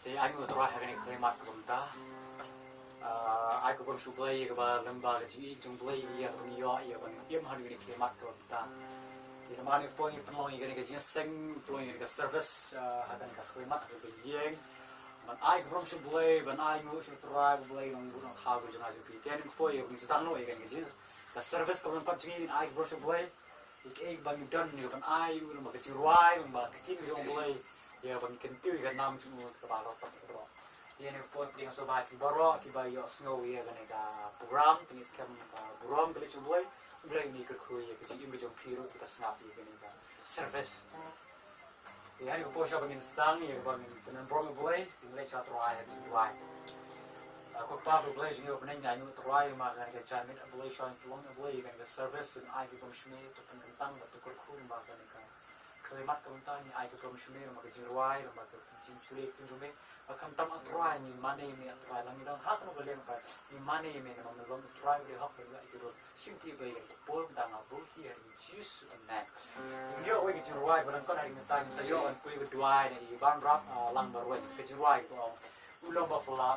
Ai mo tro ha ni klimat kumta. Ai ko bang suplai ke ba lamba ke ji jung play ya ni yo ya ban yem han ni klimat kumta. Di mana poin penolong ini ke ji seng poin ke service hadan ka klimat ke yeng. Man ai ko bang suplai ban ai mo su try play nang bu nang ha bu jana ju pi. Ken poin ya ni tan no ya ke ji. Ka service ko ban pat ji ai ko bang suplai. Ik bang dan ni ban ai u ma ke ji ruai ma ke tin jung play. Ya bang kentu kan nam cuma kepala tak bro. Dia ni pun dia sobat baro kiba yo snow ya kan ka program tenis kam program kali cubai mulai ni ke kru ya ke imbe jom piro kita snap ya kan ka service. Ya ni po siya bang instant ya bang tenan program boleh mulai chat roai ya cubai. Ko pa boleh ni opening ya ni roai ma kan ka chan mit boleh siya tulong boleh kan ka service dan ai ke bang shme to tentang betul kru ma kan ka klimat kumta ni ai ke prom shme ma ke jirwai ma ke jin chule tin jume ba kam tam atrai ni mane me atrai lang dang hak no belen pa ni mane me no no long try de hak ga ke ro simti be ke pol dang a bu hi ni jis na yo we ke jirwai ba ko ai ni ta ni sa yo an pui be duai ni ban rap lang bar we ke jirwai ko ulong ba fla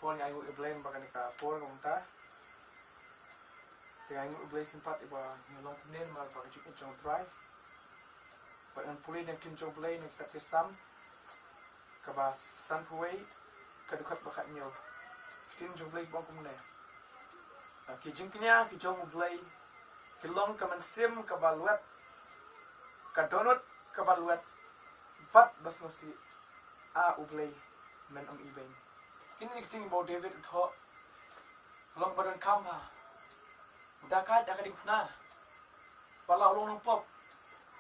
Pon ai u blame bakan ka pon kumta. Ai u blame sempat iba ngolong nen mal ba ju jong try. Ba an puli nek kin jong blame nek ka sam. Ka ba san huai ka du khat bakat nyo. Kin jong blame bong kum ne. Ki jing knya ki jong blame ki long ka man sim ka ba luat. Ka donut ka ba luat. Pat bas ngosi a u blame men am ibeng. Ini thing about David tho long badan kam ha dakat di na bala long nang pop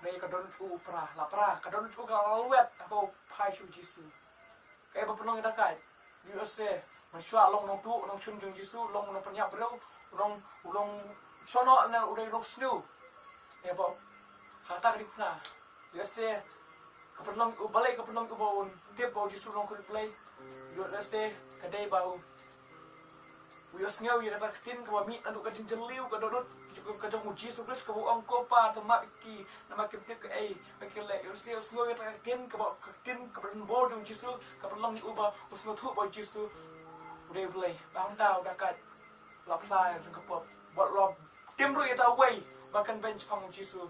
nei ka don chu pra la pra ka don chu ka luet ko phai chu jisu kai ba penong dakat you say man shwa long nang tu nang chun jung jisu long nang panya bro long sono na udai rok snu e ba hata di na you say ka penong u balai ka penong u baun tip ba jisu long ko play you say kadai bau uyos ngau ya tak tin ka mi anu ka jinjeliu ka dodot ka jong uji sukres ka buang ko pa to ma ki nama kim tik ai ka le uyos ngau ya tak tin ka ba tin ka ban bo dong jisu ka ban long ni uba usno thu ba jisu udah play bang tau dakat lap lai jong ka pop bot rob tim ru ya ta wei makan bench pang jisu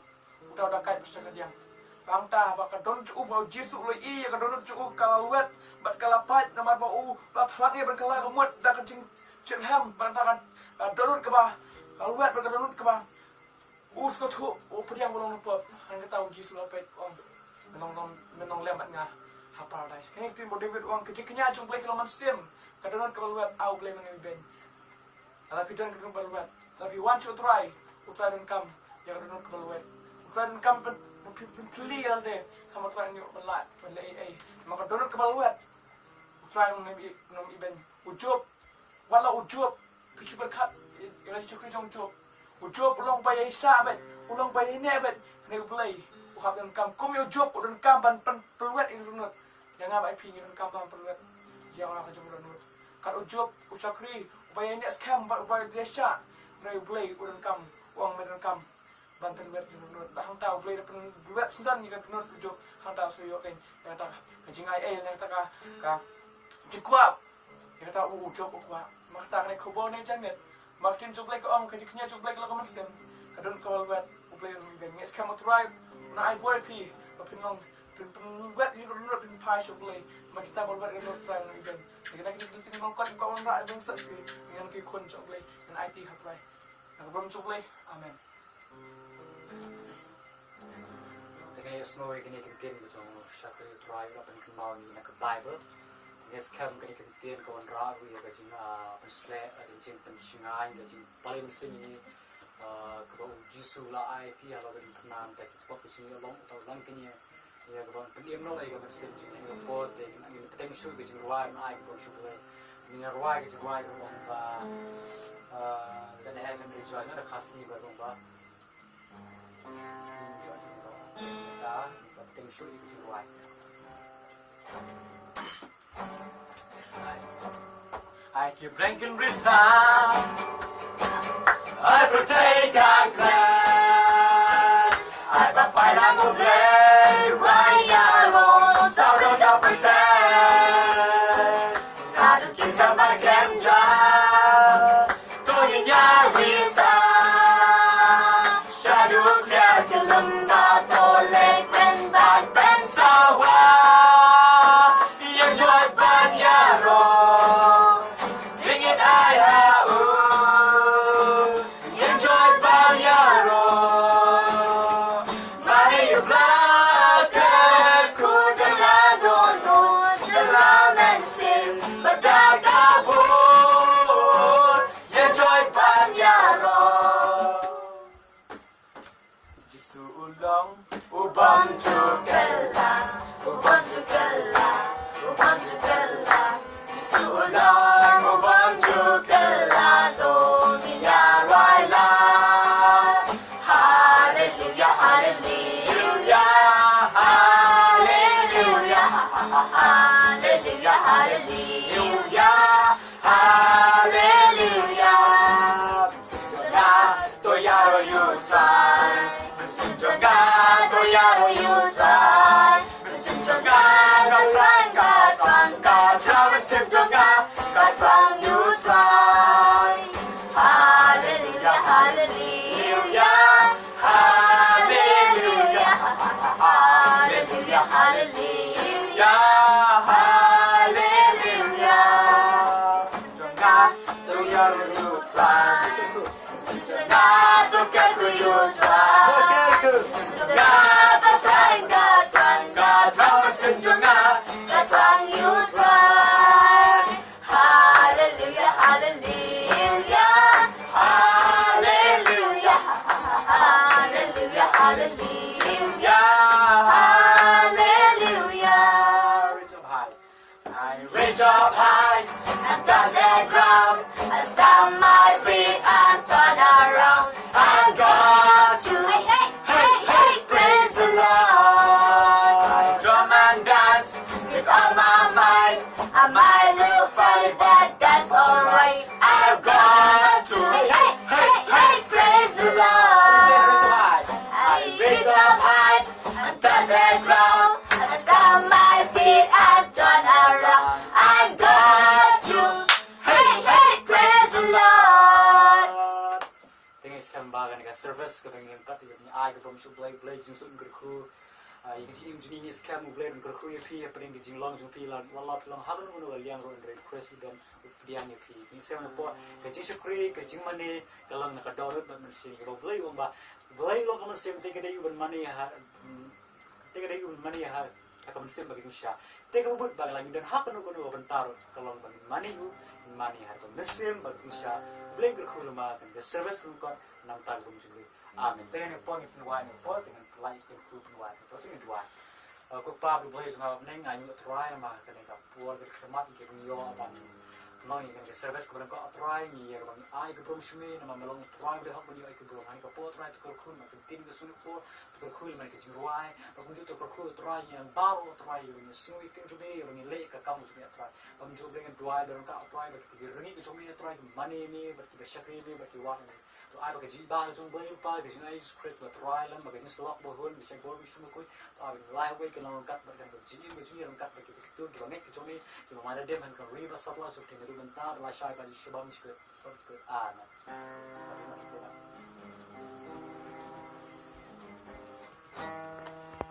udah dakat bisa ka diang bang ta ba ka don chu ba jisu lo i ka don chu ka luet bat kalapat namar ba u la thlang ye ban kala ka mot da ka jing chen ham ban ta kan donut ka ba luet ban ka donut ka ba u sko thu u pediang bolong pop han ka tau jisu la pet ong menong lem nga ha paradise kan tin bo David ong ke kenya chung play kiloman sim ka donut ka luet au play man ben ala pidon ka donut luet tapi want to try u try dan kam ya ka donut ka luet u try dan kam clear de sama try ni belat le ai maka donut ka luet try nom iben ujub wala ujub pichu berkat ila chukri jong ujub ulong bay sa bet ulong bay ne bet ne play u hab dan kam kum ujub udun kam ban peluet in runut yang ngab ai pi ni kam ban peluet yang la ka jom runut kan ujub usakri bay ne scam bay desa ne play udun kam uang men kam ban peluet in runut bahang tau play peluet sundan ni kan runut ujub hang tau so yo kan yang tak jingai yang tak ka jikuap kita tahu ucap apa makta kene kobo ne janet makin cuplek om kejiknya cuplek lo kemesin kadon kawal buat uplek dan nges kamu try na ai boy pi makin long pin buat ni run pin pai cuplek mak kita buat itu try dan kita kita ngongkot kawan ra bang sat dengan ki kun cuplek dan IT haprai nak bom cuplek amen Kaya snow kini kentin macam syakir try apa ni kenal ni nak Bible. Yes, kam kini kentin kawan ragu ya kacing pensle kacing pensingai kacing paling sini kalau jisu lah IT kalau kini kenal tak cepat kacing long atau lang kini ya kalau pendiam no lagi kacing ini pot ini potential kacing ruai naik kalau syukur ini ruai kacing ruai kalau dan heaven rejoice ada kasih baru kita something should be right. I keep drinking wisdom. I protect and clean. I buy lang of blade. Why are all out of the pretend? How to keep somebody can try. Going your wisdom. Shadow clear the lumber. Leg and back and sawa. Enjoy banyaro. Sing it enjoy banyaro. Mari you black could the don't know the ramen sing but that enjoy banyaro. Just too long. Ubuntu Kella, Ubuntu Kella, Ubuntu Kella. Sulang Ubuntu Kella, Dominia Raila. Hallelujah, hallelujah, hallelujah, hallelujah, hallelujah, hallelujah. Toyaro you try. Toyaro you try. Listen to God, God run, God run, God run. Listen to God, God run, you try. Hallelujah, hallelujah, hallelujah, hallelujah, hallelujah, hallelujah. God, Toyaro you try. Listen to God, don't get who you try. God trying, God listen to God trying, you try. Hallelujah, hallelujah, hallelujah, hallelujah, hallelujah, hallelujah. Reach up high, I reach up high and touch the ground. I stamp my feet and turn around. I'm God to praise the Lord. I drum and dance with all my might. I might look funny, but that's alright. I've got to praise the Lord. I reach up high and touch the ground. I stamp my feet and turn around. I've got to praise the Lord. Kembangan dengan service kebanyakan kat dengan ai ke promosi blade jung sun kerku ai ke jing ni scam blade kerku pi apa yang jing long jung pi lan lot long hagan mun liang ro andre request dan diang ni pi ni sem na po ke jing shukri ke jing mani kalang na ka download ban sin ke blade umba blade lo kaman sem te ke dai ban mani ha te ke dai ban mani ha ka kaman sem bagi sha te ke but bang lang dan hakan ko no ban tar kalang ban mani har ban sem bagi sha blade kerku lama kan the service kun ko nam tal gum juli amen dengan pon penwai ni pon dengan pelai ku penwai tu dengan dua ko pa bu boleh ngau neng ai ngot try ma kan ka puan ke khmat ke yo apa ni noi kan service ko ko try ni ya ko ai ke promise me nama melong try de hak ni ai ke bro ai ko po try ko ku ma tin ke sunu po ko ku ma ke jruai ko ku to ko ku try ni baro try ni sunu tin tu ni ni le ka kam tu ni try ko ju dengan dua de ka try ke ringi ke tu ni try money ni ba ke shakri ni ba ke wa to ai bagi ji ba jong bay pa cái này script mà try lắm mà cái slot bo hơn bị chạy bo bị sum cuối to ai live way cái lòng cắt bật cái ji ji lòng cắt bật cái tu cái này cái chỗ này thì mà đã đem hàng cái river supply so thì người mình ta là sai cái gì bao nhiêu cái à nè